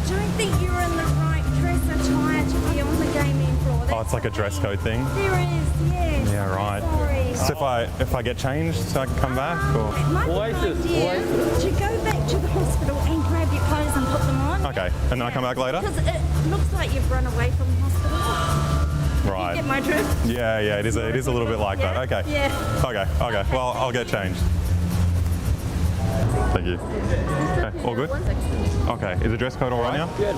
don't think you're in the right dress attire to be on the gaming floor. Oh, it's like a dress code thing? There is, yes. Yeah, right. Sorry. So if I get changed, so I can come back? Or? It might be an idea to go back to the hospital and grab your clothes and put them on. Okay, and then I come back later? Because it looks like you've run away from the hospital. Right. You get my drift? Yeah, it is a little bit like that. Okay. Yeah. Okay. Well, I'll get changed. Thank you. Okay, all good? Okay, is the dress code all right now? Yeah.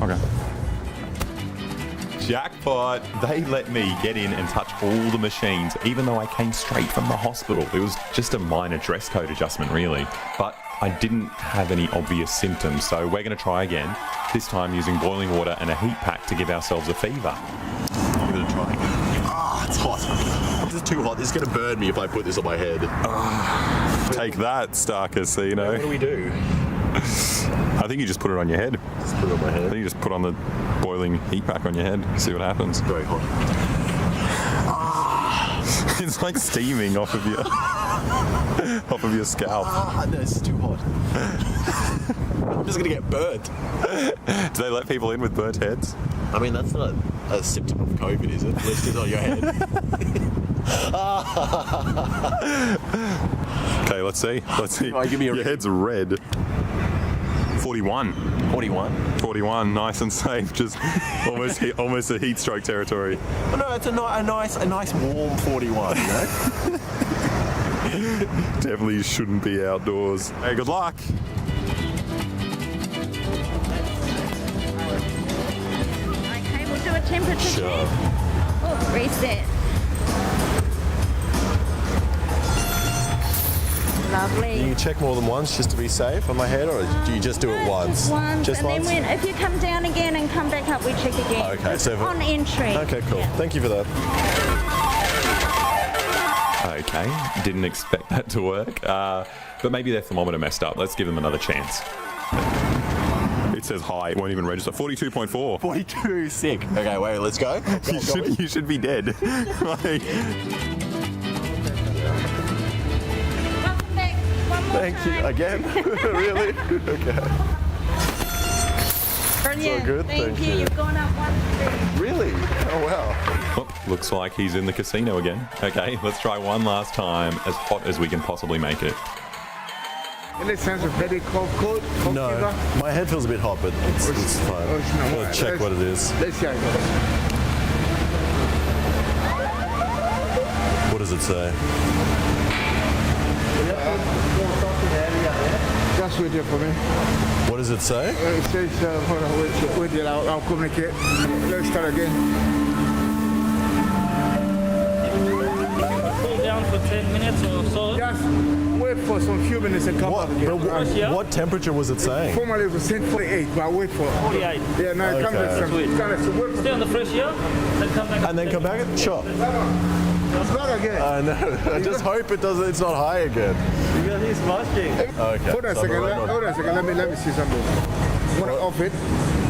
Okay. Jackpot! They let me get in and touch all the machines, even though I came straight from the hospital. It was just a minor dress code adjustment, really. But I didn't have any obvious symptoms, so we're going to try again, this time using boiling water and a heat pack to give ourselves a fever. I'm going to try again. It's hot. This is too hot. This is going to burn me if I put this on my head. Take that, Starkers, so you know. What do we do? I think you just put it on your head. Just put it on my head? I think you just put on the boiling heat pack on your head, see what happens. Very hot. It's like steaming off of your scalp. No, this is too hot. I'm just going to get burnt. Do they let people in with burnt heads? I mean, that's not a symptom of COVID, is it? List is on your head. Okay, let's see. Give me your head's red. 41. 41, nice and safe. Just almost a heat stroke territory. But no, it's a nice warm 41, you know? Definitely shouldn't be outdoors. Hey, good luck. Okay, we'll do a temperature check. Oh, reset. Lovely. Do you check more than once just to be safe on my head, or do you just do it once? Just once. Then if you come down again and come back up, we check again. Okay, so on entry. Okay, cool. Yeah. Thank you for that. Okay, didn't expect that to work. But maybe their thermometer messed up. Let's give them another chance. It says high, it won't even register. 42.4. 42, sick. Okay, wait, let's go. You should be dead. Thank you. Again? Really? Okay. Brilliant. So good. Thank you. You've gone up 1 degree. Really? Oh, wow. Oh, looks like he's in the casino again. Okay, let's try one last time, as hot as we can possibly make it. Any sense of very cold? No, fever? My head feels a bit hot, but it's fine. We'll check what it is. Let's see. What does it say? Just wait there for me. What does it say? It says, hold on, wait there, I'll communicate. Let's start again. Cool down for 10 minutes or so. Just wait for some few minutes and come back again. What temperature was it saying? Formerly it was saying 48, but I'll wait for 48. Yeah, now it comes with some. Stay on the fresh air, then come back. And then come back? Sure. It's not again. I know. I just hope it doesn't. It's not high again. Because he's watching. Okay. Hold on a second. Hold on a second. Let me see something. Want to off it?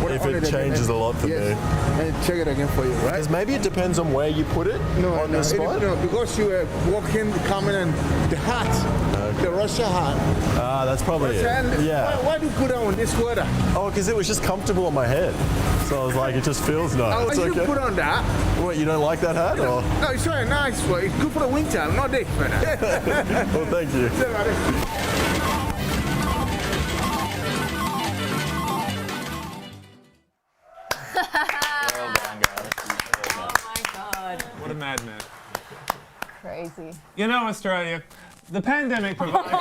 If it changes a lot for me. And check it again for you, right? Because maybe it depends on where you put it on the spot. No, because you were walking, coming, and the hat, the Russia hat. Ah, that's probably it. Yeah. Why do you put on this sweater? Oh, because it was just comfortable on my head. So I was like, it just feels nice. Oh, it's you okay. put on that? What, you don't like that hat? Or? No, it's very nice. Well, it's good for the winter. I'm not this for that. Well, thank you. What a madman. Crazy. You know, Australia, the pandemic provided...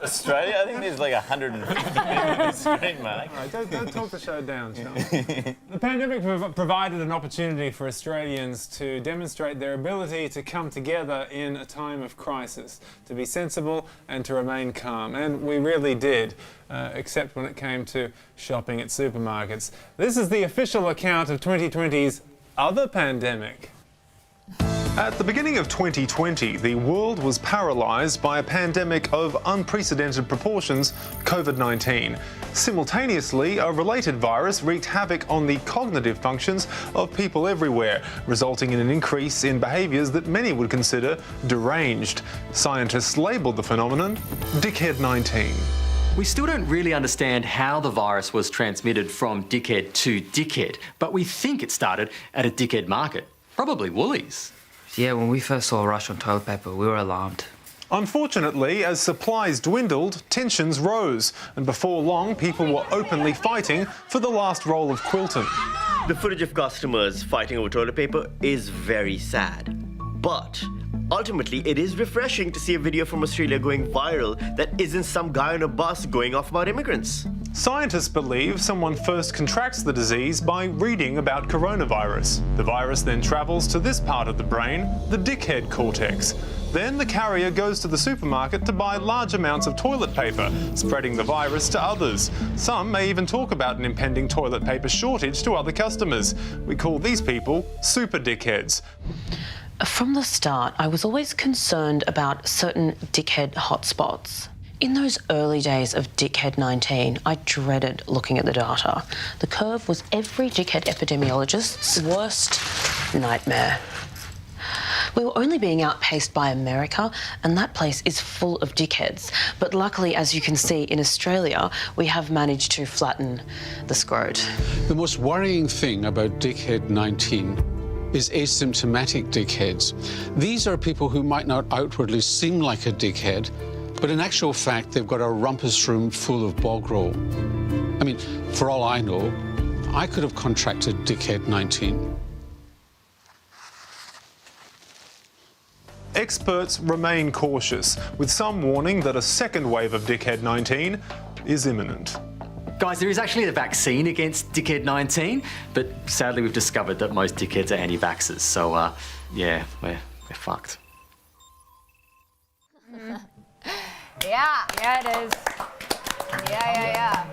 Australia? I think there's like 150 people on the screen, Mark. All right, don't talk the show down, Sean. The pandemic provided an opportunity for Australians to demonstrate their ability to come together in a time of crisis, to be sensible and to remain calm. And we really did, except when it came to shopping at supermarkets. This is the official account of 2020's other pandemic. At the beginning of 2020, the world was paralysed by a pandemic of unprecedented proportions, COVID-19. Simultaneously, a related virus wreaked havoc on the cognitive functions of people everywhere, resulting in an increase in behaviours that many would consider deranged. Scientists labelled the phenomenon Dickhead-19. We still don't really understand how the virus was transmitted from dickhead to dickhead, but we think it started at a dickhead market, probably Woolies. Yeah, when we first saw a rush on toilet paper, we were alarmed. Unfortunately, as supplies dwindled, tensions rose, and before long, people were openly fighting for the last roll of Quilton. The footage of customers fighting over toilet paper is very sad. But ultimately, it is refreshing to see a video from Australia going viral that isn't some guy on a bus going off about immigrants. Scientists believe someone first contracts the disease by reading about coronavirus. The virus then travels to this part of the brain, the dickhead cortex. Then the carrier goes to the supermarket to buy large amounts of toilet paper, spreading the virus to others. Some may even talk about an impending toilet paper shortage to other customers. We call these people super dickheads. From the start, I was always concerned about certain dickhead hotspots. In those early days of Dickhead-19, I dreaded looking at the data. The curve was every dickhead epidemiologist's worst nightmare. We were only being outpaced by America, and that place is full of dickheads. But luckily, as you can see, in Australia, we have managed to flatten the scrot. The most worrying thing about Dickhead-19 is asymptomatic dickheads. These are people who might not outwardly seem like a dickhead, but in actual fact, they've got a rumpus room full of bog roll. I mean, for all I know, I could have contracted Dickhead-19. Experts remain cautious, with some warning that a second wave of Dickhead-19 is imminent. Guys, there is actually a vaccine against Dickhead-19, but sadly we've discovered that most dickheads are anti-vaxxers, so yeah, we're fucked. Yeah, it is. Yeah.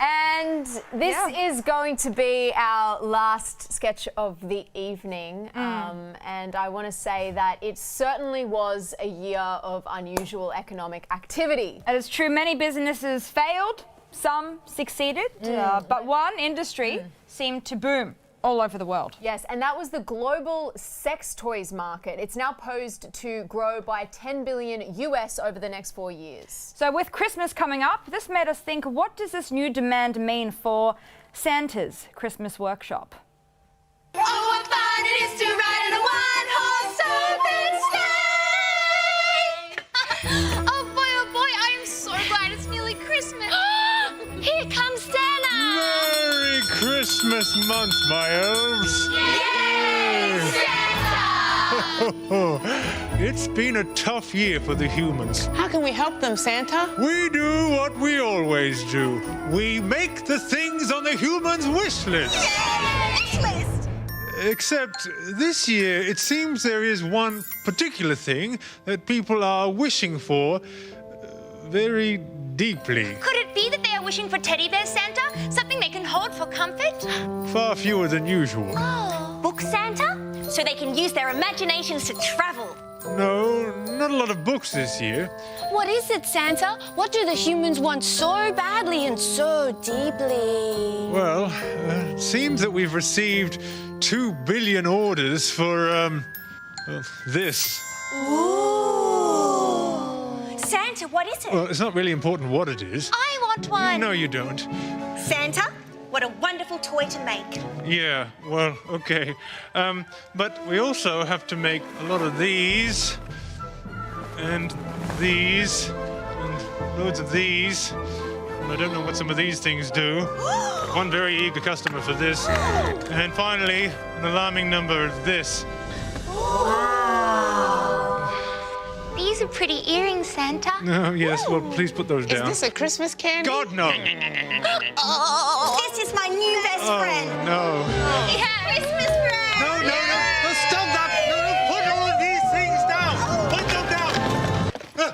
And this is going to be our last sketch of the evening. And I want to say that it certainly was a year of unusual economic activity. It is true, many businesses failed, some succeeded, but one industry seemed to boom all over the world. Yes, and that was the global sex toys market. It's now posed to grow by $10 billion US over the next 4 years. So with Christmas coming up, this made us think, what does this new demand mean for Santa's Christmas workshop? Oh, what fun it is to ride in a one-horse open sleigh! Oh boy, I am so glad it's nearly Christmas. Here comes Santa! Merry Christmas month, my elves! Yay, Santa! It's been a tough year for the humans. How can we help them, Santa? We do what we always do. We make the things on the humans' wish list. Wish list! Except this year, it seems there is one particular thing that people are wishing for very deeply. Could it be that they are wishing for teddy bears, Santa? Something they can hold for comfort? Far fewer than usual. Oh. Book Santa? So they can use their imaginations to travel. No, not a lot of books this year. What is it, Santa? What do the humans want so badly and so deeply? Well, it seems that we've received 2 billion orders for, this. Ooh. Santa, what is it? Well, it's not really important what it is. I want one. No, you don't. Santa, what a wonderful toy to make. Yeah, well, okay. But we also have to make a lot of these, and these, and loads of these. And I don't know what some of these things do. One very eager customer for this. And finally, an alarming number of this. Wow. These are pretty earrings, Santa. Oh, yes, well, please put those down. Is this a Christmas candy? God, no. Oh, this is my new best friend. No. Yeah, Christmas friend. No, no, no. No, stop that. No, no, put all of these things down. Put them down.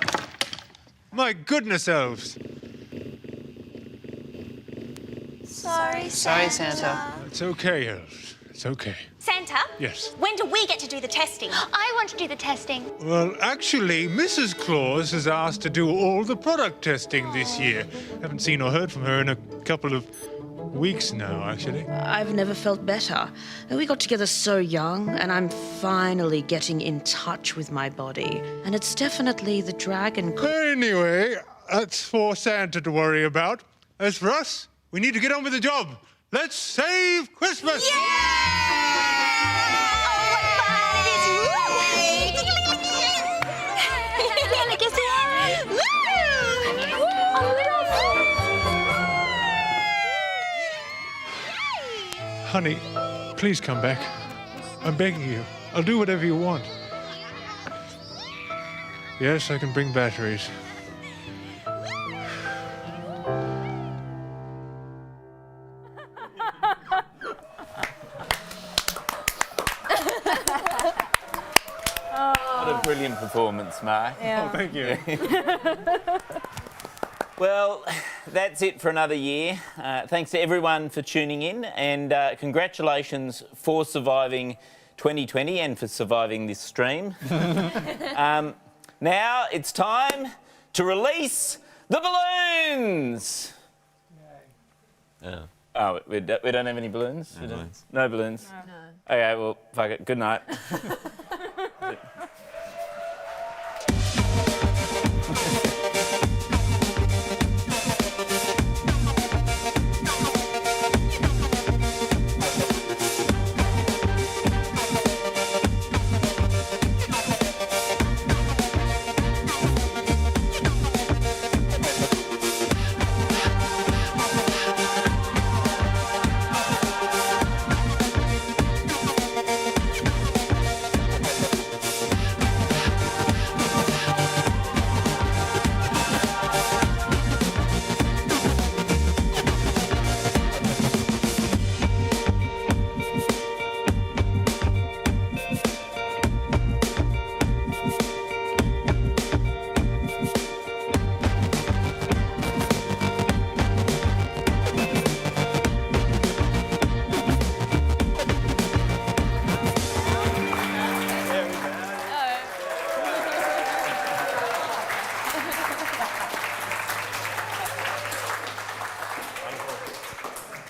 My goodness, elves. Sorry, Sorry, Santa. It's okay, elves. It's okay. Santa? Yes. When do we get to do the testing? I want to do the testing. Well, actually, Mrs. Claus has asked to do all the product testing this year. Haven't seen or heard from her in a couple of weeks now, actually. I've never felt better. We got together so young, and I'm finally getting in touch with my body. And it's definitely the dragon. Anyway, that's for Santa to worry about. As for us, we need to get on with the job. Let's save Christmas! Yeah! Oh, what fun it is! Look, you see it? Honey, please come back. I'm begging you. I'll do whatever you want. Yes, I can bring batteries. What a brilliant performance, Mark. Yeah. Oh, thank you. Well, that's it for another year. Thanks to everyone for tuning in, and congratulations for surviving 2020 and for surviving this stream. Now it's time to release the balloons. Yeah. Oh, we don't have any balloons? No balloons. No balloons? No. Okay, well, fuck it. Good night.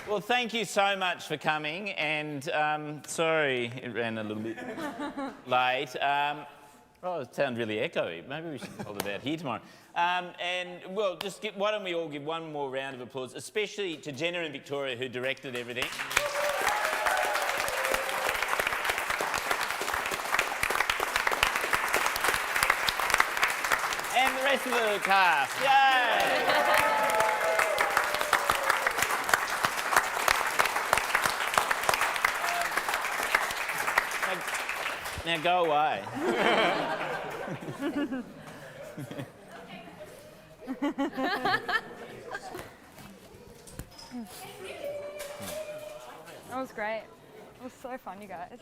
Well, thank you so much for coming, and sorry it ran a little bit late. Oh, it sounds really echoey. Maybe we should hold it out here tomorrow. And, well, why don't we all give one more round of applause, especially to Jenna and Victoria, who directed everything. And the rest of the cast. Yay! Now go away. That was great. It was so fun, you guys.